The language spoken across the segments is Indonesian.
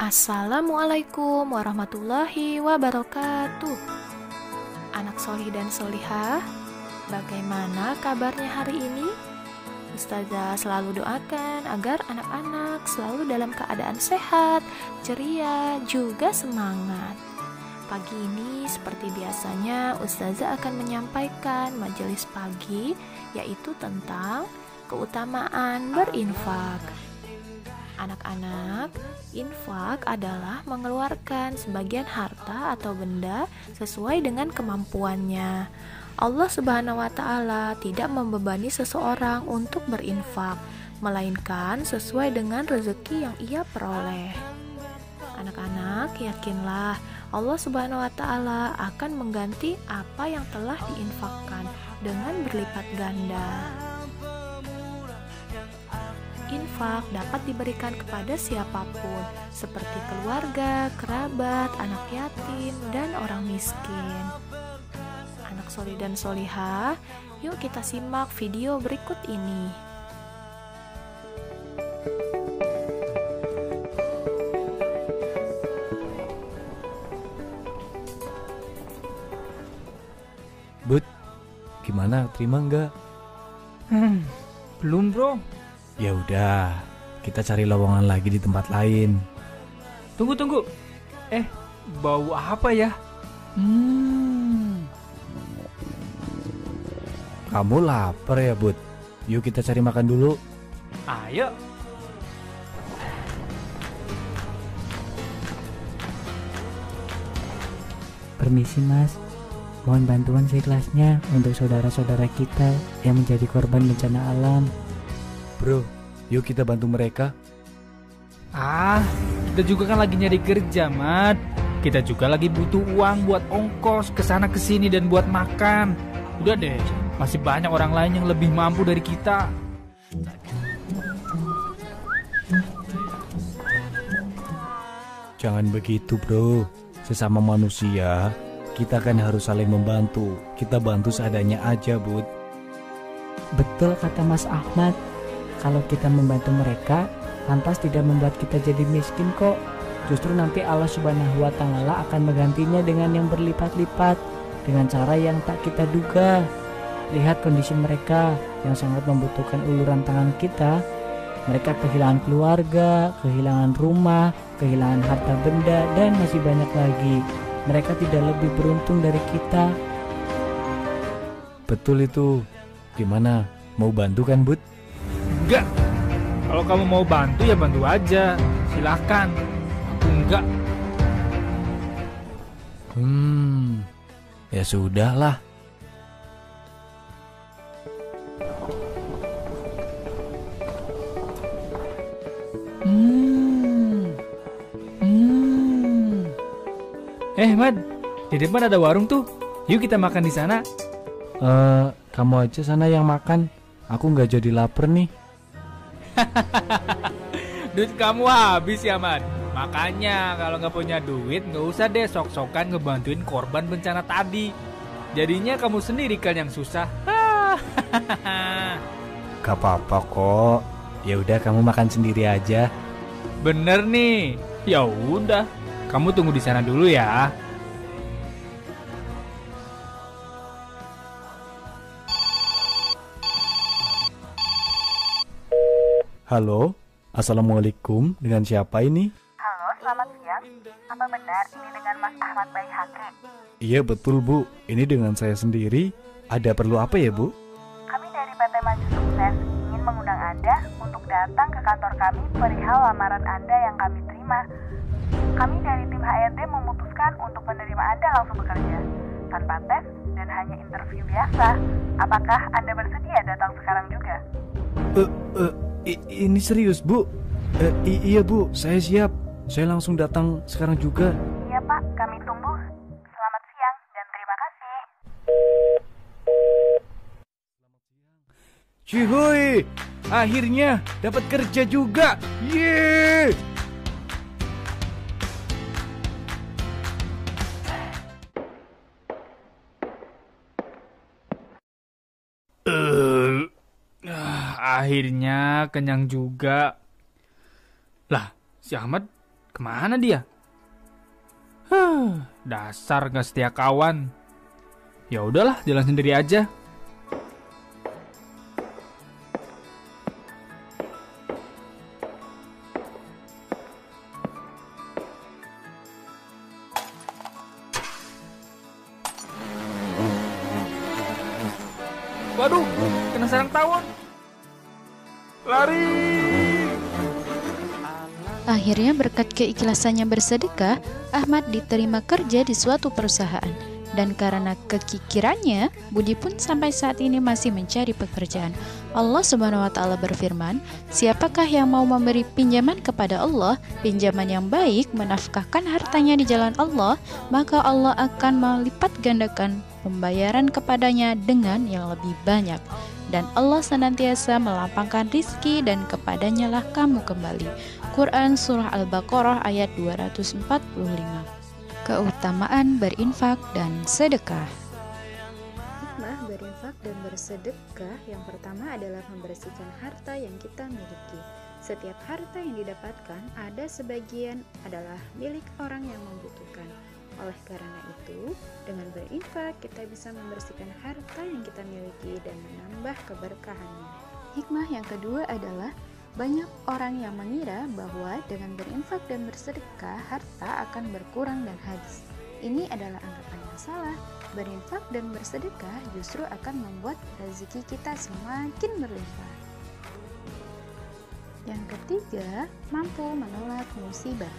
Assalamualaikum warahmatullahi wabarakatuh. Anak solih dan solihah, bagaimana kabarnya hari ini? Ustazah selalu doakan agar anak-anak selalu dalam keadaan sehat, ceria, juga semangat. Pagi ini seperti biasanya Ustazah akan menyampaikan majelis pagi, yaitu tentang keutamaan berinfak. Anak-anak, infak adalah mengeluarkan sebagian harta atau benda sesuai dengan kemampuannya. Allah Subhanahu wa Ta'ala tidak membebani seseorang untuk berinfak, melainkan sesuai dengan rezeki yang ia peroleh. Anak-anak, yakinlah Allah Subhanahu wa Ta'ala akan mengganti apa yang telah diinfakkan dengan berlipat ganda. Infak dapat diberikan kepada siapapun, seperti keluarga, kerabat, anak yatim, dan orang miskin. Anak solih dan solihah, yuk kita simak video berikut ini. Bud, gimana? Terima nggak? Belum bro. Ya udah, kita cari lowongan lagi di tempat lain. Tunggu. Bau apa ya? Kamu lapar ya, Bud? Yuk kita cari makan dulu. Ayo. Permisi mas, mohon bantuan seikhlasnya untuk saudara-saudara kita yang menjadi korban bencana alam. Bro, yuk kita bantu mereka. Kita juga kan lagi nyari kerja, Mat. Kita juga lagi butuh uang buat ongkos kesana kesini dan buat makan. Udah deh, masih banyak orang lain yang lebih mampu dari kita. Jangan begitu, bro. Sesama manusia, kita kan harus saling membantu. Kita bantu seadanya aja, Bud. Betul kata Mas Ahmad, kalau kita membantu mereka, lantas tidak membuat kita jadi miskin kok. Justru nanti Allah Subhanahu wa Ta'ala akan menggantinya dengan yang berlipat-lipat, dengan cara yang tak kita duga. Lihat kondisi mereka yang sangat membutuhkan uluran tangan kita. Mereka kehilangan keluarga, kehilangan rumah, kehilangan harta benda, dan masih banyak lagi. Mereka tidak lebih beruntung dari kita. Betul itu. Gimana? Mau bantu kan, Bud? Enggak. Kalau kamu mau bantu ya bantu aja. Silahkan. Aku enggak. Ya sudahlah. Mad, di depan ada warung tuh. Yuk kita makan di sana. Kamu aja sana yang makan. Aku nggak jadi lapar nih. Duit kamu habis ya, Mad. Makanya kalau nggak punya duit nggak usah deh sok-sokan ngebantuin korban bencana tadi. Jadinya kamu sendiri kan yang susah. Gak apa-apa kok. Ya udah kamu makan sendiri aja. Bener nih. Ya udah, kamu tunggu di sana dulu ya. Halo, assalamualaikum. Dengan siapa ini? Halo, selamat siang. Apa benar ini dengan Mas Ahmad Baihaqi? Iya betul Bu. Ini dengan saya sendiri. Ada perlu apa ya Bu? Kami dari PT Maju Sukses ingin mengundang Anda untuk datang ke kantor kami perihal lamaran Anda yang kami terima. Kami dari tim HRD memutuskan untuk menerima Anda langsung bekerja, tanpa tes dan hanya interview biasa. Apakah Anda bersedia datang sekarang juga? Ini serius Bu? Iya Bu, saya siap. Saya langsung datang sekarang juga. Iya Pak, kami tunggu. Selamat siang dan terima kasih. Cihuy, akhirnya dapat kerja juga. Yeay! Akhirnya kenyang juga. Lah, si Ahmad Kemana dia? Dasar gak setia kawan. Ya udahlah, jalan sendiri aja. Waduh, kena sarang tawon. Lari! Akhirnya berkat keikhlasannya bersedekah, Ahmad diterima kerja di suatu perusahaan. Dan karena kekikirannya, Budi pun sampai saat ini masih mencari pekerjaan. Allah Subhanahu wa Ta'ala berfirman, siapakah yang mau memberi pinjaman kepada Allah, pinjaman yang baik, menafkahkan hartanya di jalan Allah, maka Allah akan melipat gandakan pembayaran kepadanya dengan yang lebih banyak. Dan Allah senantiasa melapangkan rizki dan kepadanya lah kamu kembali. Quran Surah Al-Baqarah ayat 245. Keutamaan berinfak dan sedekah. Hikmah berinfak dan bersedekah yang pertama adalah membersihkan harta yang kita miliki. Setiap harta yang didapatkan ada sebagian adalah milik orang yang membutuhkan. Oleh karena itu, dengan berinfak kita bisa membersihkan harta yang kita miliki dan menambah keberkahannya. Hikmah yang kedua adalah banyak orang yang mengira bahwa dengan berinfak dan bersedekah harta akan berkurang dan habis. Ini adalah anggapan yang salah. Berinfak dan bersedekah justru akan membuat rezeki kita semakin berlimpah. Yang ketiga, mampu menolak musibah.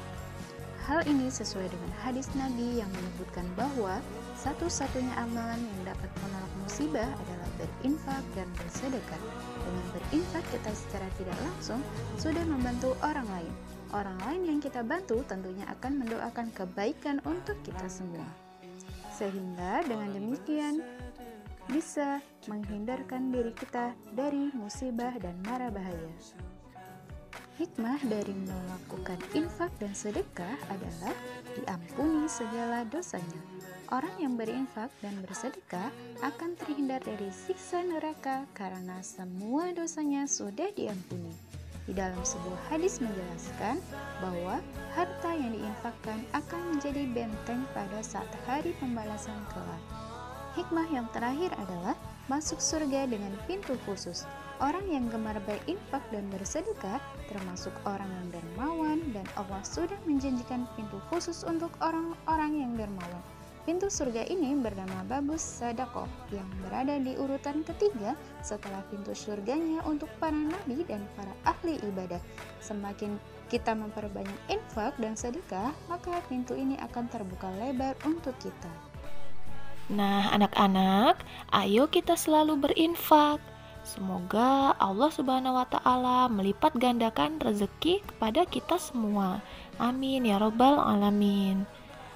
Hal ini sesuai dengan hadis Nabi yang menyebutkan bahwa satu-satunya amalan yang dapat menolak musibah adalah berinfak dan bersedekah. Dengan berinfak kita secara tidak langsung sudah membantu orang lain. Orang lain yang kita bantu tentunya akan mendoakan kebaikan untuk kita semua. Sehingga dengan demikian bisa menghindarkan diri kita dari musibah dan mara bahaya. Hikmah dari melakukan infak dan sedekah adalah diampuni segala dosanya. Orang yang berinfak dan bersedekah akan terhindar dari siksa neraka karena semua dosanya sudah diampuni. Di dalam sebuah hadis menjelaskan bahwa harta yang diinfakkan akan menjadi benteng pada saat hari pembalasan kelak. Hikmah yang terakhir adalah masuk surga dengan pintu khusus. Orang yang gemar berinfak dan bersedekah termasuk orang yang dermawan, dan Allah sudah menjanjikan pintu khusus untuk orang-orang yang dermawan. Pintu surga ini bernama Babus Sadaqah yang berada di urutan ketiga setelah pintu surganya untuk para nabi dan para ahli ibadah. Semakin kita memperbanyak infak dan sedekah, maka pintu ini akan terbuka lebar untuk kita. Nah, anak-anak, ayo kita selalu berinfak. Semoga Allah Subhanahu wa Ta'ala melipat gandakan rezeki kepada kita semua. Amin ya Rabbal Alamin.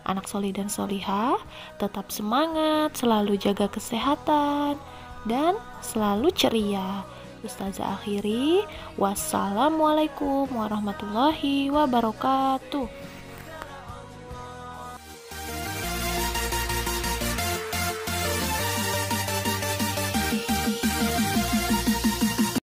Anak solih dan solihah, tetap semangat, selalu jaga kesehatan, dan selalu ceria. Ustazah akhiri, wassalamualaikum warahmatullahi wabarakatuh.